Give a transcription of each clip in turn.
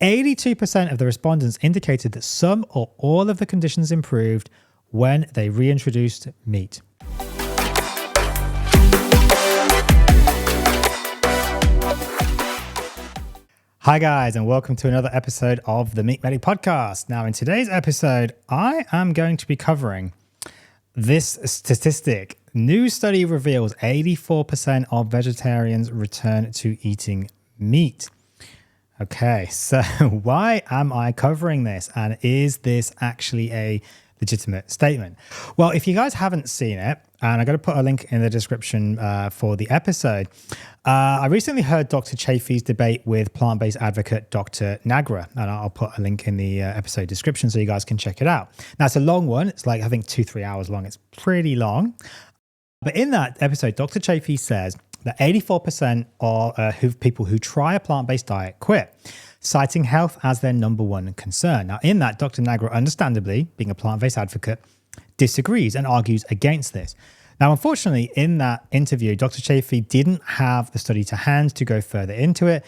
82% of the respondents indicated that some or all of the conditions improved when they reintroduced meat. Hi guys, and welcome to another episode of the Metabolic podcast. Now in today's episode, I am going to be covering this statistic. New study reveals 84% of vegetarians return to eating meat. Okay, so why am I covering this? And is this actually a legitimate statement? Well, if you guys haven't seen it, and I'm going to put a link in the description for the episode, I recently heard Dr. Chafee's debate with plant-based advocate Dr. Nagra, and I'll put a link in the episode description so you guys can check it out. Now, it's a long one. It's like, I think, 2-3 hours long. It's pretty long. But in that episode, Dr. Chafee says that 84% of people who try a plant-based diet quit, citing health as their number one concern. Now, in that, Dr. Nagra, understandably, being a plant-based advocate, disagrees and argues against this. Now, unfortunately, in that interview, Dr. Chafee didn't have the study to hand to go further into it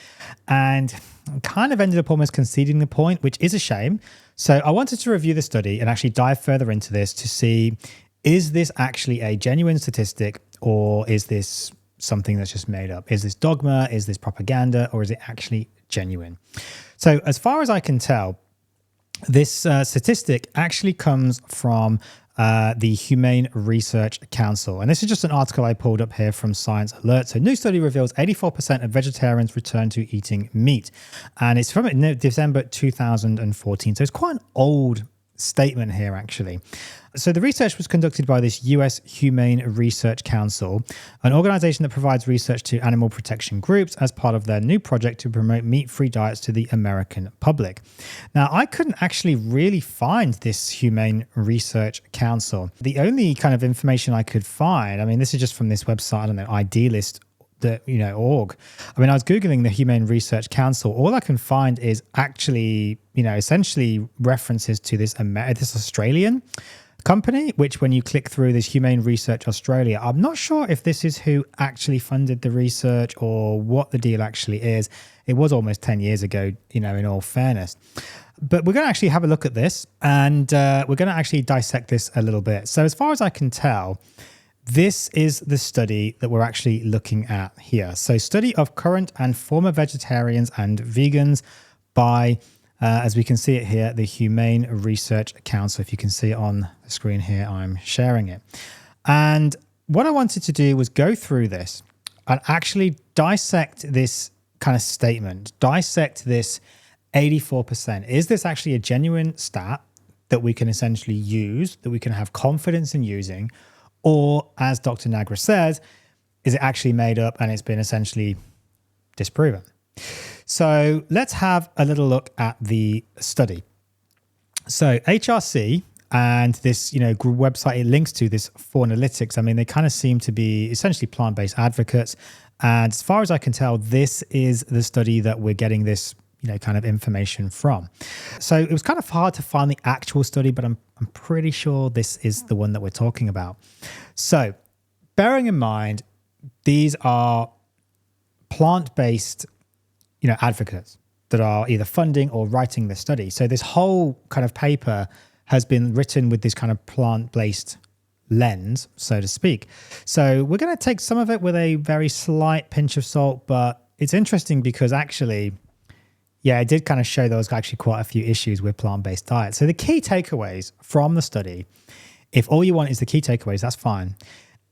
and kind of ended up almost conceding the point, which is a shame. So I wanted to review the study and actually dive further into this to see, is this actually a genuine statistic, or is this something that's just made up? Is this dogma? Is this propaganda? Or is it actually genuine? So as far as I can tell, this statistic actually comes from the Humane Research Council. And this is just an article I pulled up here from Science Alert. So new study reveals 84% of vegetarians return to eating meat. And it's from December 2014. So it's quite an old statement here, actually. So the research was conducted by this US Humane Research Council, an organization that provides research to animal protection groups as part of their new project to promote meat-free diets to the American public. Now, I couldn't actually really find this Humane Research Council. The only kind of information I could find, I mean, this is just from this website, I don't know, Idealist, org. I mean, I was Googling the Humane Research Council. All I can find is actually, essentially references to this Australian company, which when you click through this Humane Research Australia, I'm not sure if this is who actually funded the research or what the deal actually is. It was almost 10 years ago, in all fairness. But we're going to actually have a look at this, and we're going to actually dissect this a little bit. So as far as I can tell, this is the study that we're actually looking at here. So study of current and former vegetarians and vegans by, as we can see it here, the Humane Research Council. If you can see it on the screen here, I'm sharing it. And what I wanted to do was go through this and actually dissect this kind of statement, dissect this 84%. Is this actually a genuine stat that we can essentially use, that we can have confidence in using? Or, as Dr. Nagra says, is it actually made up and it's been essentially disproven? So let's have a little look at the study. So HRC and this, website it links to, this for analytics. I mean, they kind of seem to be essentially plant-based advocates. And as far as I can tell, this is the study that we're getting this, kind of information from. So it was kind of hard to find the actual study, but I'm pretty sure this is the one that we're talking about. So bearing in mind, these are plant-based, advocates that are either funding or writing this study. So this whole kind of paper has been written with this kind of plant-based lens, so to speak. So we're going to take some of it with a very slight pinch of salt, but it's interesting because actually, it did kind of show there was actually quite a few issues with plant-based diets. So the key takeaways from the study, if all you want is the key takeaways, that's fine.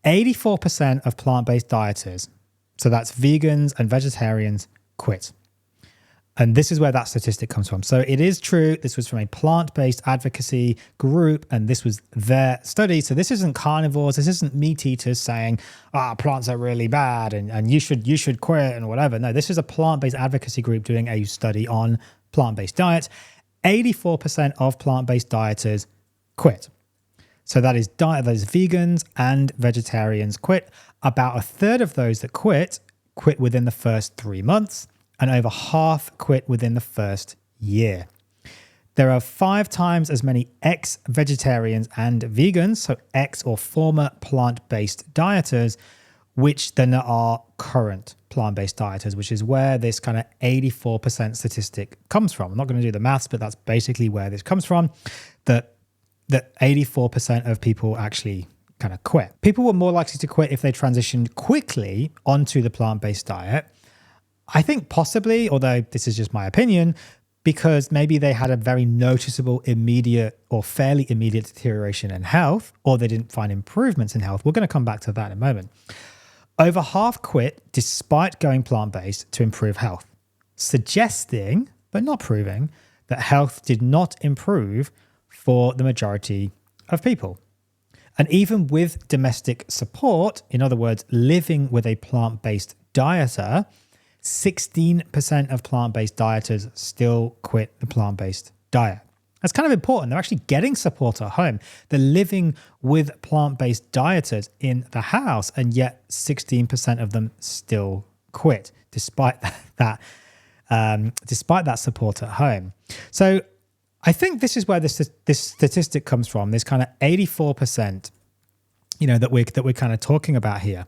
84% of plant-based dieters, so that's vegans and vegetarians, quit. And this is where that statistic comes from. So it is true. This was from a plant-based advocacy group, and this was their study. So this isn't carnivores. This isn't meat eaters saying, plants are really bad and you should quit and whatever. No, this is a plant-based advocacy group doing a study on plant-based diets. 84% of plant-based dieters quit. So that is vegans and vegetarians quit. About a third of those that quit within the first 3 months, and over half quit within the first year. There are 5 times as many ex-vegetarians and vegans, so ex or former plant-based dieters, which then are current plant-based dieters, which is where this kind of 84% statistic comes from. I'm not going to do the maths, but that's basically where this comes from, that 84% of people actually kind of quit. People were more likely to quit if they transitioned quickly onto the plant-based diet. I think possibly, although this is just my opinion, because maybe they had a very noticeable, immediate or fairly immediate deterioration in health, or they didn't find improvements in health. We're going to come back to that in a moment. Over half quit despite going plant-based to improve health, suggesting, but not proving, that health did not improve for the majority of people. And even with domestic support, in other words, living with a plant-based dieter, 16% of plant-based dieters still quit the plant-based diet. That's kind of important. They're actually getting support at home. They're living with plant-based dieters in the house, and yet 16% of them still quit, despite that support at home. So I think this is where this statistic comes from. This kind of 84%, that we're kind of talking about here.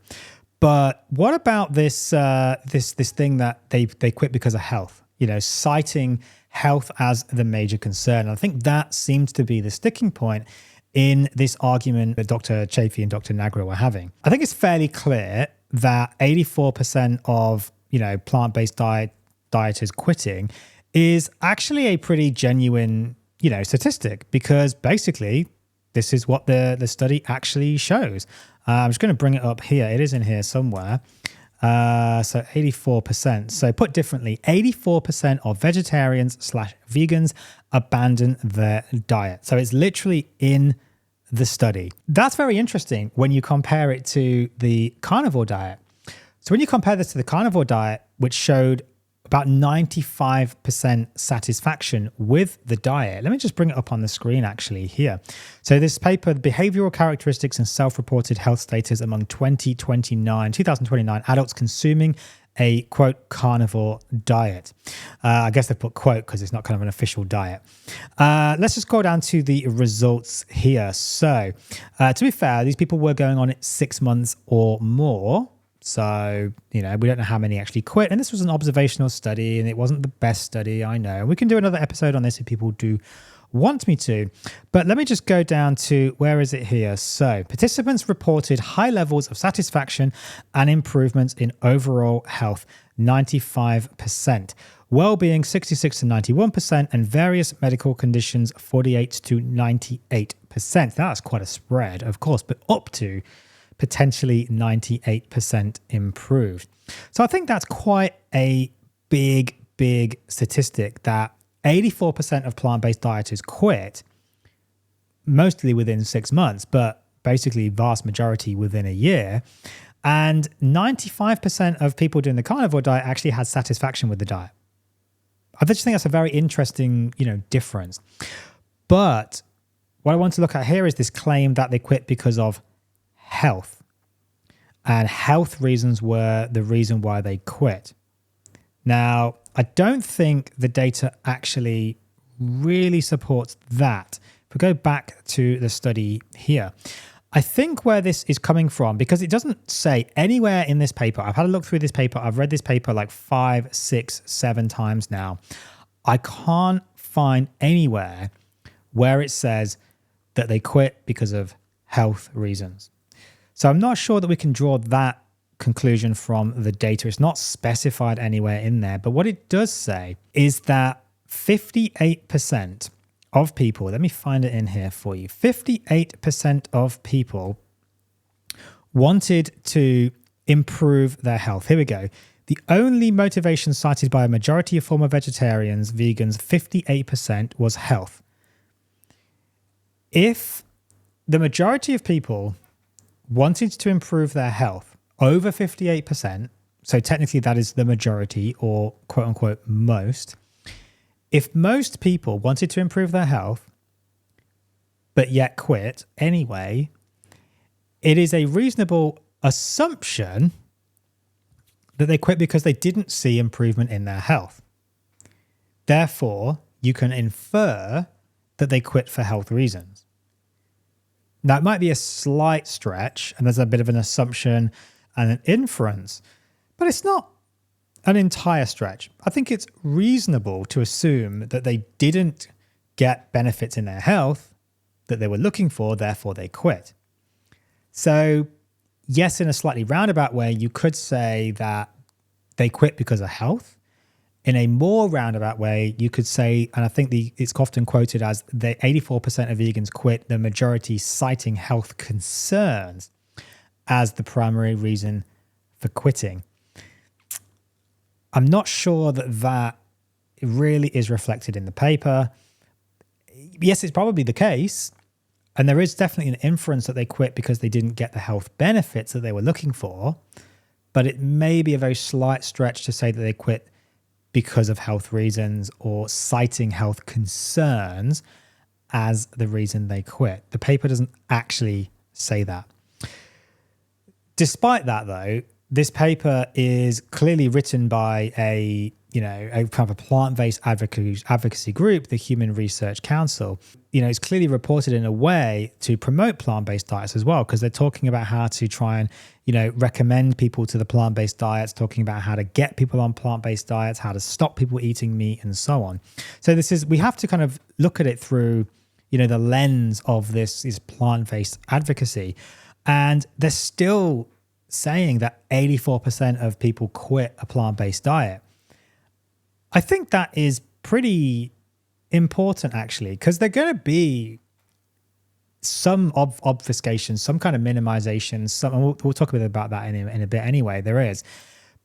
But what about this thing that they quit because of health? Citing health as the major concern. And I think that seems to be the sticking point in this argument that Dr. Chafee and Dr. Nagra were having. I think it's fairly clear that 84% of plant-based dieters quitting is actually a pretty genuine statistic, because basically this is what the study actually shows. I'm just going to bring it up here. It is in here somewhere. So 84%. So put differently, 84% of vegetarians/vegans abandon their diet. So it's literally in the study. That's very interesting when you compare it to the carnivore diet. So when you compare this to the carnivore diet, which showed about 95% satisfaction with the diet. Let me just bring it up on the screen actually here. So this paper, Behavioral Characteristics and Self-Reported Health Status Among 2029 Adults Consuming a, quote, carnivore diet. I guess they put quote because it's not kind of an official diet. Let's just go down to the results here. So to be fair, these people were going on it 6 months or more. So, we don't know how many actually quit. And this was an observational study, and it wasn't the best study, I know. We can do another episode on this if people do want me to. But let me just go down to, where is it here? So, participants reported high levels of satisfaction and improvements in overall health, 95%. Well-being, 66 to 91%, and various medical conditions, 48 to 98%. That's quite a spread, of course, but up to potentially 98% improved. So I think that's quite a big statistic, that 84% of plant-based dieters quit, mostly within 6 months, but basically vast majority within a year. And 95% of people doing the carnivore diet actually had satisfaction with the diet. I just think that's a very interesting, difference. But what I want to look at here is this claim that they quit because of health, and health reasons were the reason why they quit. Now, I don't think the data actually really supports that. If we go back to the study here, I think where this is coming from, because it doesn't say anywhere in this paper, I've had a look through this paper, I've read this paper like 5, 6, 7 times now. I can't find anywhere where it says that they quit because of health reasons. So I'm not sure that we can draw that conclusion from the data. It's not specified anywhere in there. But what it does say is that 58% of people, let me find it in here for you, 58% of people wanted to improve their health. Here we go. The only motivation cited by a majority of former vegetarians, vegans, 58%, was health. If the majority of people wanted to improve their health, over 58%, so technically that is the majority, or quote unquote most. If most people wanted to improve their health, but yet quit anyway, it is a reasonable assumption that they quit because they didn't see improvement in their health. Therefore, you can infer that they quit for health reasons. Now, it might be a slight stretch, and there's a bit of an assumption and an inference, but it's not an entire stretch. I think it's reasonable to assume that they didn't get benefits in their health that they were looking for, therefore they quit. So yes, in a slightly roundabout way, you could say that they quit because of health. In a more roundabout way, you could say, and I think it's often quoted as the 84% of vegans quit, the majority citing health concerns as the primary reason for quitting. I'm not sure that really is reflected in the paper. Yes, it's probably the case. And there is definitely an inference that they quit because they didn't get the health benefits that they were looking for. But it may be a very slight stretch to say that they quit because of health reasons or citing health concerns as the reason they quit. The paper doesn't actually say that. Despite that, though, this paper is clearly written by a kind of a plant-based advocacy group, the Human Research Council. It's clearly reported in a way to promote plant-based diets as well, because they're talking about how to try and, recommend people to the plant-based diets, talking about how to get people on plant-based diets, how to stop people eating meat, and so on. So we have to kind of look at it through, the lens of this plant-based advocacy. And they're still saying that 84% of people quit a plant-based diet. I think that is pretty important, actually, because they're going to be some obfuscation, some kind of minimization. And we'll talk a bit about that in a bit anyway. There is.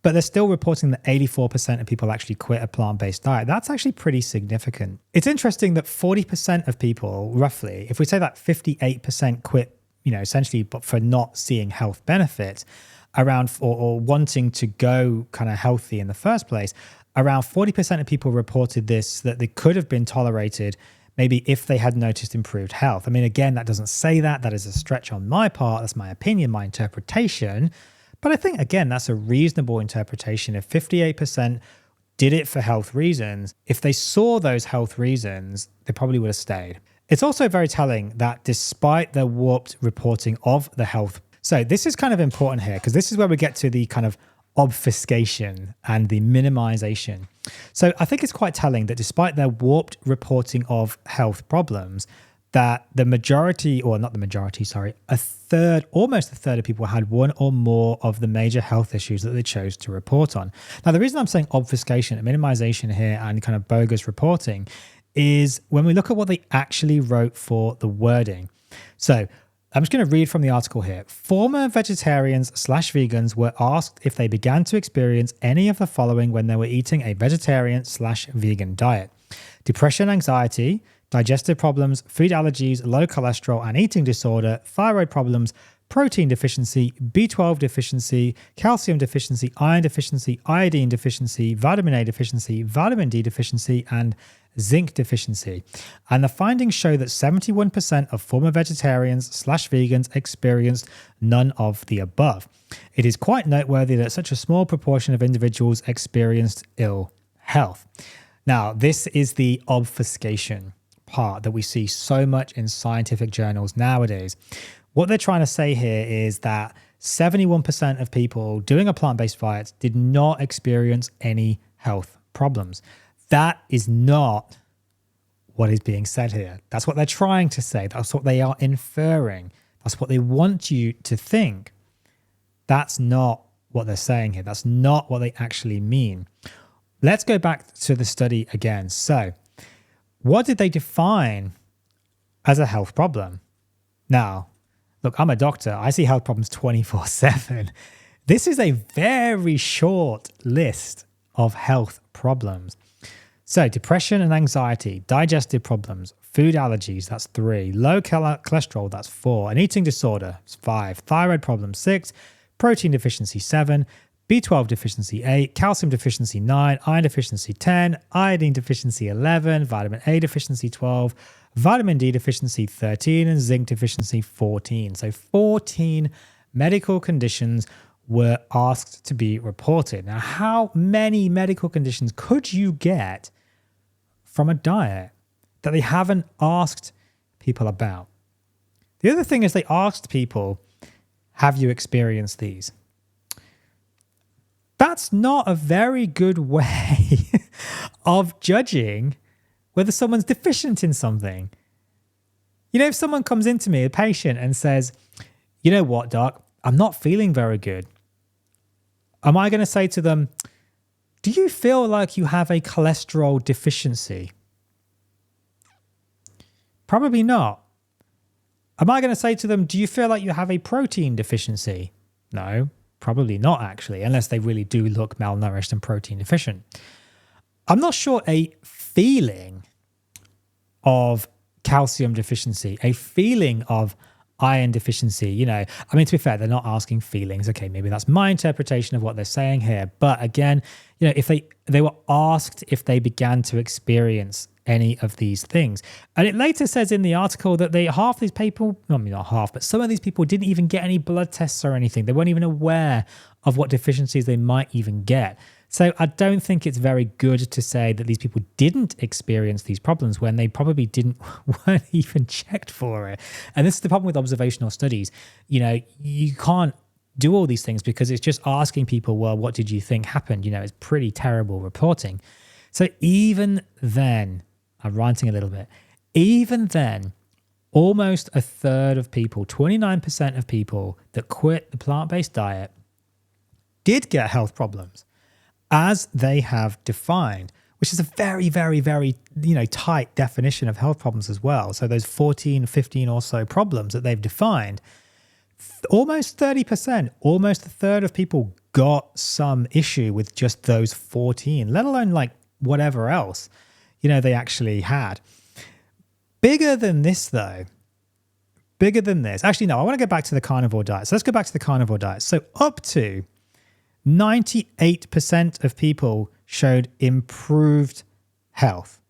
But they're still reporting that 84% of people actually quit a plant-based diet. That's actually pretty significant. It's interesting that 40% of people, roughly, if we say that 58% quit, essentially but for not seeing health benefits around or wanting to go kind of healthy in the first place, around 40% of people reported this, that they could have been tolerated maybe if they had noticed improved health. I mean, again, that doesn't say that. That is a stretch on my part. That's my opinion, my interpretation. But I think, again, that's a reasonable interpretation. If 58% did it for health reasons, if they saw those health reasons, they probably would have stayed. It's also very telling that despite the warped reporting of the health, so this is kind of important here, because this is where we get to the kind of obfuscation and the minimization. So I think it's quite telling that despite their warped reporting of health problems, that almost a third of people had one or more of the major health issues that they chose to report on. Now, the reason I'm saying obfuscation and minimization here and kind of bogus reporting is when we look at what they actually wrote for the wording. So I'm just going to read from the article here. Former vegetarians/vegans were asked if they began to experience any of the following when they were eating a vegetarian/vegan diet: depression, anxiety, digestive problems, food allergies, low cholesterol and eating disorder, thyroid problems, protein deficiency, B12 deficiency, calcium deficiency, iron deficiency, iodine deficiency, vitamin A deficiency, vitamin D deficiency, and zinc deficiency. And the findings show that 71% of former vegetarians/vegans experienced none of the above. It is quite noteworthy that such a small proportion of individuals experienced ill health. Now, this is the obfuscation part that we see so much in scientific journals nowadays. What they're trying to say here is that 71% of people doing a plant-based diet did not experience any health problems. That is not what is being said here. That's what they're trying to say. That's what they are inferring. That's what they want you to think. That's not what they're saying here. That's not what they actually mean. Let's go back to the study again. So, what did they define as a health problem? Now, look, I'm a doctor. I see health problems 24/7. This is a very short list of health problems. So depression and anxiety, digestive problems, food allergies, that's 3, low cholesterol, that's 4, an eating disorder, 5, thyroid problems, 6, protein deficiency, 7, B12 deficiency, 8, calcium deficiency, 9, iron deficiency, 10, iodine deficiency, 11, vitamin A deficiency, 12, vitamin D deficiency, 13, and zinc deficiency, 14. So 14 medical conditions were asked to be reported. Now, how many medical conditions could you get from a diet that they haven't asked people about? The other thing is they asked people, have you experienced these? That's not a very good way of judging whether someone's deficient in something. You know, if someone comes into me, a patient, and says, you know what, doc, I'm not feeling very good. Am I going to say to them, do you feel like you have a cholesterol deficiency? Probably not. Am I going to say to them, do you feel like you have a protein deficiency? No, probably not actually, unless they really do look malnourished and protein deficient. I'm not sure a feeling of calcium deficiency, a feeling of iron deficiency, you know, I mean, to be fair, they're not asking feelings. Okay, maybe that's my interpretation of what they're saying here. But again, you know, if they were asked if they began to experience any of these things. And it later says in the article that half these people, I mean, not half, but some of these people didn't even get any blood tests or anything. They weren't even aware of what deficiencies they might even get. So I don't think it's very good to say that these people didn't experience these problems when they probably weren't even checked for it. And this is the problem with observational studies. You know, you can't do all these things because it's just asking people, well, what did you think happened? You know, it's pretty terrible reporting. So even then, I'm ranting a little bit, even then, almost a third of people, 29% of people that quit the plant-based diet did get health problems, as they have defined, which is a very, very, very, you know, tight definition of health problems as well. So those 14, 15 or so problems that they've defined, almost 30%, almost a third of people got some issue with just those 14, let alone like whatever else, you know, they actually had. Bigger than this though, bigger than this. Actually, no, I want to go back to the carnivore diet. So let's go back to the carnivore diet. So up to 98% of people showed improved health.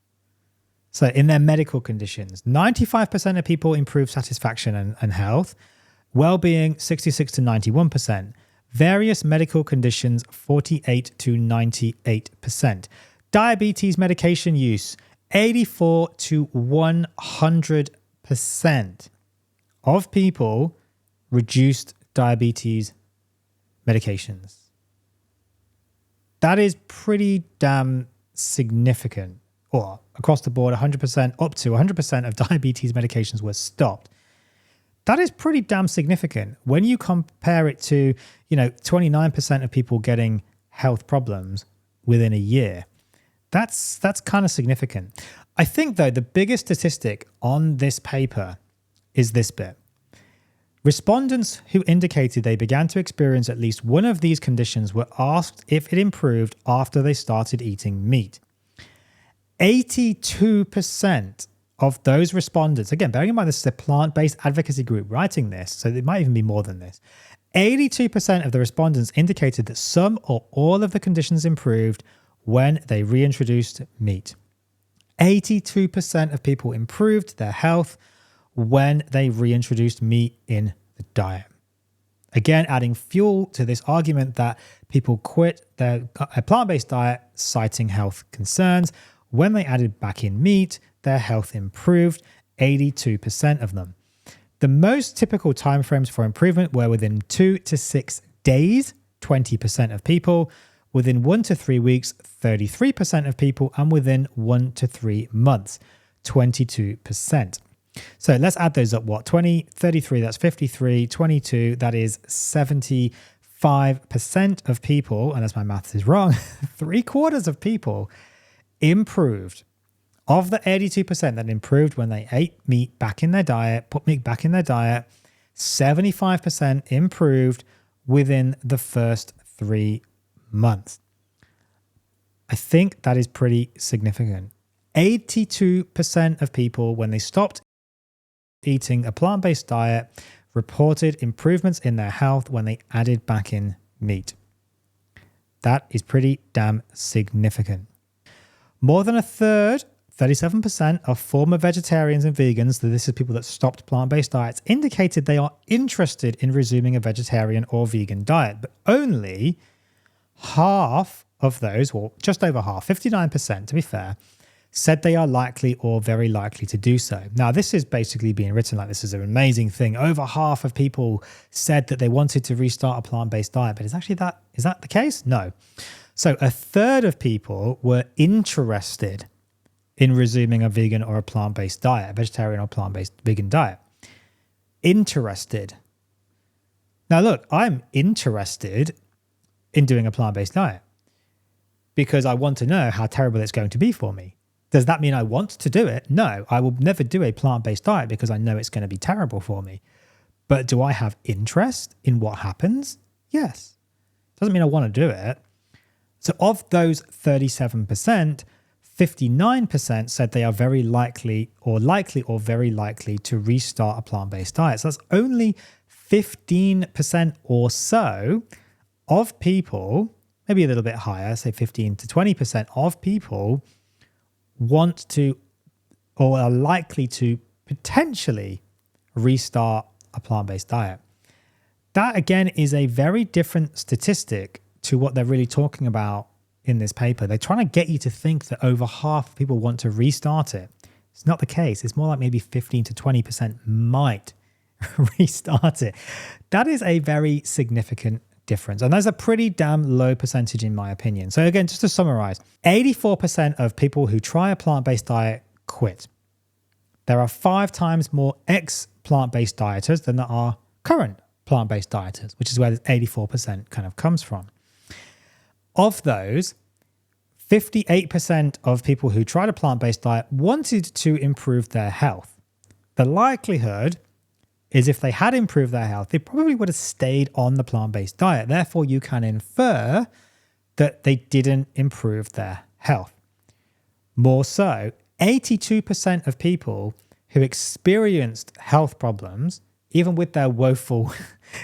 So in their medical conditions, 95% of people improved satisfaction and health, well-being 66 to 91%, various medical conditions 48 to 98%, diabetes medication use 84 to 100% of people reduced diabetes medications. That is pretty damn significant. Or across the board, 100%, up to 100% of diabetes medications were stopped. That is pretty damn significant. When you compare it to, you know, 29% of people getting health problems within a year, that's kind of significant. I think, though, the biggest statistic on this paper is this bit. Respondents who indicated they began to experience at least one of these conditions were asked if it improved after they started eating meat. 82% of those respondents, again, bearing in mind this is a plant-based advocacy group writing this, so it might even be more than this, 82% of the respondents indicated that some or all of the conditions improved when they reintroduced meat. 82% of people improved their health when they reintroduced meat in the diet. Again, adding fuel to this argument that people quit their plant-based diet citing health concerns. When they added back in meat, their health improved, 82% of them. The most typical timeframes for improvement were within 2 to 6 days, 20% of people, within 1 to 3 weeks, 33% of people, and within 1 to 3 months, 22%. So let's add those up. What? 20, 33, that's 53, 22, that is 75% of people, unless my maths is wrong, 3/4 of people improved. Of the 82% that improved when they ate meat back in their diet, put meat back in their diet, 75% improved within the first 3 months. I think that is pretty significant. 82% of people, when they stopped eating a plant-based diet, reported improvements in their health when they added back in meat. That is pretty damn significant. More than a third, 37% of former vegetarians and vegans, this is people that stopped plant-based diets, indicated they are interested in resuming a vegetarian or vegan diet, but only half of those, or just over half, 59% to be fair, said they are likely or very likely to do so. Now, this is basically being written like this is an amazing thing. Over half of people said that they wanted to restart a plant-based diet, but is that the case? No. So a third of people were interested in resuming a vegan or a plant-based diet, a vegetarian or plant-based vegan diet. Interested. Now, look, I'm interested in doing a plant-based diet because I want to know how terrible it's going to be for me. Does that mean I want to do it? No, I will never do a plant-based diet because I know it's going to be terrible for me. But do I have interest in what happens? Yes. Doesn't mean I want to do it. So of those 37%, 59% said they are very likely or very likely to restart a plant-based diet. So that's only 15% or so of people, maybe a little bit higher, say 15 to 20% of people want to or are likely to potentially restart a plant-based diet. That, again, is a very different statistic to what they're really talking about in this paper. They're trying to get you to think that over half of people want to restart it. It's not the case. It's more like maybe 15 to 20% might restart it. That is a very significant difference. And that's a pretty damn low percentage in my opinion. So again, just to summarize, 84% of people who try a plant-based diet quit. There are 5 times more ex-plant-based dieters than there are current plant-based dieters, which is where this 84% kind of comes from. Of those, 58% of people who tried a plant-based diet wanted to improve their health. The likelihood is if they had improved their health, they probably would have stayed on the plant-based diet. Therefore, you can infer that they didn't improve their health. More so, 82% of people who experienced health problems, even with their woeful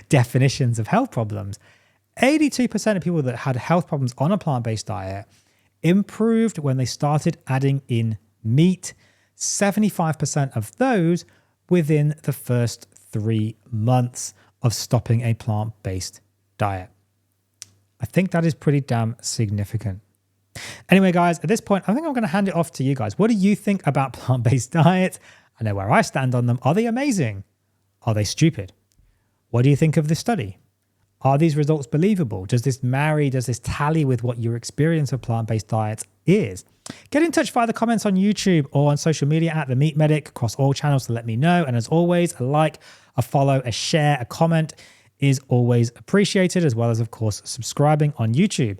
definitions of health problems, 82% of people that had health problems on a plant-based diet improved when they started adding in meat. 75% of those within the first 3 months of stopping a plant-based diet. I think that is pretty damn significant. Anyway, guys, at this point, I think I'm going to hand it off to you guys. What do you think about plant-based diets? I know where I stand on them. Are they amazing? Are they stupid? What do you think of this study? Are these results believable? Does this tally with what your experience of plant-based diets is? Get in touch via the comments on YouTube or on social media at The Meat Medic across all channels to let me know. And as always, a like, a follow, a share, a comment is always appreciated, as well as, of course, subscribing on YouTube.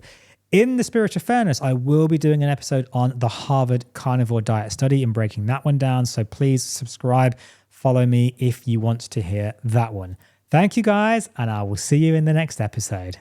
In the spirit of fairness, I will be doing an episode on the Harvard Carnivore Diet study and breaking that one down. So please subscribe, follow me if you want to hear that one. Thank you guys, and I will see you in the next episode.